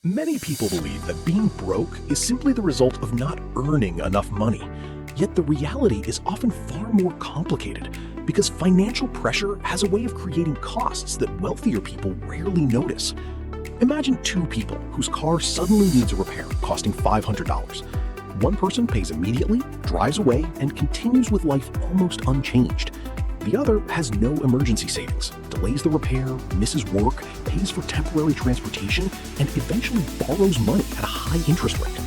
Many people believe that being broke is simply the result of not earning enough money. Yet the reality is often far more complicated because financial pressure has a way of creating costs that wealthier people rarely notice. Imagine two people whose car suddenly needs a repair costing $500. One person pays immediately, drives away, and continues with life almost unchanged. The other has no emergency savings, delays the repair, misses work, pays for temporary transportation, and eventually borrows money at a high interest rate.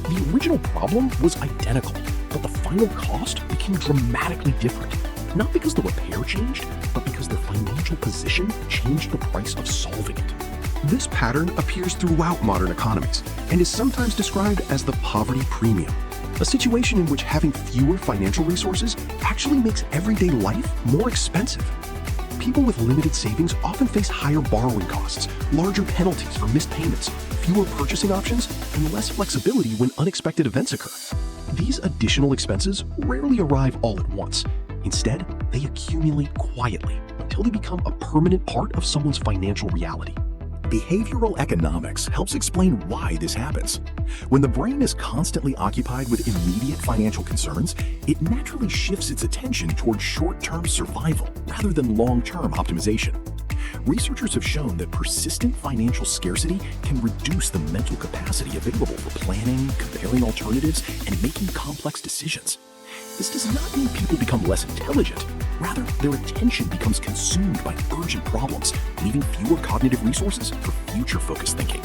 The original problem was identical, but the final cost became dramatically different. Not because the repair changed, but because their financial position changed the price of solving it. This pattern appears throughout modern economies and is sometimes described as the poverty premium, a situation in which having fewer financial resources actually makes everyday life more expensive. People with limited savings often face higher borrowing costs, larger penalties for missed payments, fewer purchasing options, and less flexibility when unexpected events occur. These additional expenses rarely arrive all at once. Instead, they accumulate quietly until they become a permanent part of someone's financial reality. Behavioral economics helps explain why this happens. When the brain is constantly occupied with immediate financial concerns, it naturally shifts its attention towards short-term survival rather than long-term optimization. Researchers have shown that persistent financial scarcity can reduce the mental capacity available for planning, comparing alternatives, and making complex decisions. This does not mean people become less intelligent. Rather, their attention becomes consumed by urgent problems, leaving fewer cognitive resources for future-focused thinking.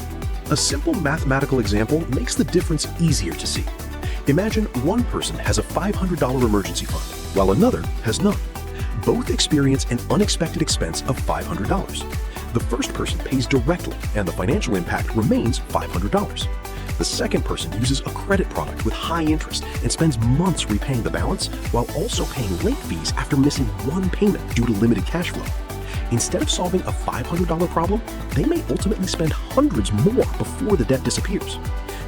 A simple mathematical example makes the difference easier to see. Imagine one person has a $500 emergency fund, while another has none. Both experience an unexpected expense of $500. The first person pays directly, and the financial impact remains $500. The second person uses a credit product with high interest and spends months repaying the balance while also paying late fees after missing one payment due to limited cash flow. Instead of solving a $500 problem, they may ultimately spend hundreds more before the debt disappears.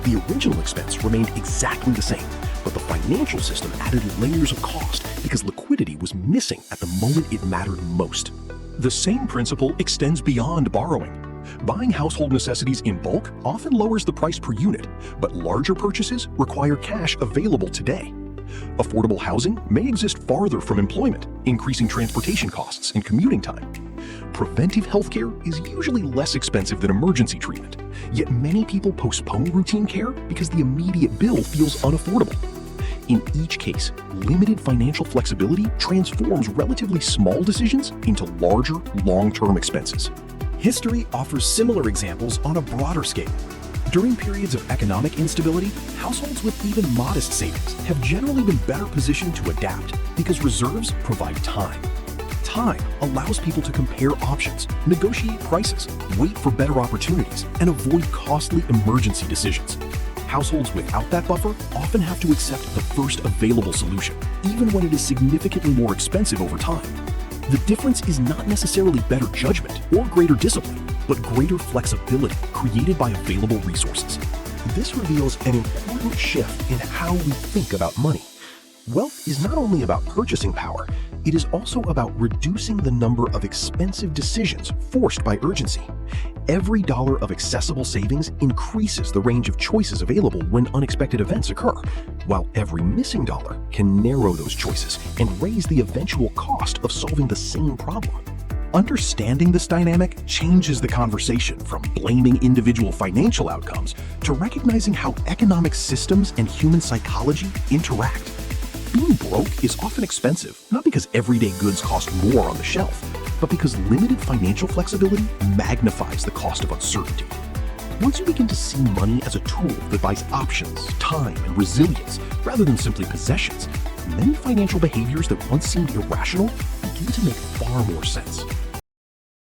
The original expense remained exactly the same, but the financial system added layers of cost because liquidity was missing at the moment it mattered most. The same principle extends beyond borrowing. Buying household necessities in bulk often lowers the price per unit, but larger purchases require cash available today. Affordable housing may exist farther from employment, increasing transportation costs and commuting time. Preventive healthcare is usually less expensive than emergency treatment, yet many people postpone routine care because the immediate bill feels unaffordable. In each case, limited financial flexibility transforms relatively small decisions into larger, long-term expenses. History offers similar examples on a broader scale. During periods of economic instability, households with even modest savings have generally been better positioned to adapt because reserves provide time. Time allows people to compare options, negotiate prices, wait for better opportunities, and avoid costly emergency decisions. Households without that buffer often have to accept the first available solution, even when it is significantly more expensive over time. The difference is not necessarily better judgment or greater discipline, but greater flexibility created by available resources. This reveals an important shift in how we think about money. Wealth is not only about purchasing power, it is also about reducing the number of expensive decisions forced by urgency. Every dollar of accessible savings increases the range of choices available when unexpected events occur, while every missing dollar can narrow those choices and raise the eventual cost of solving the same problem. Understanding this dynamic changes the conversation from blaming individual financial outcomes to recognizing how economic systems and human psychology interact. Being broke is often expensive, not because everyday goods cost more on the shelf, but because limited financial flexibility magnifies the cost of uncertainty. Once you begin to see money as a tool that buys options, time, and resilience rather than simply possessions, many financial behaviors that once seemed irrational begin to make far more sense.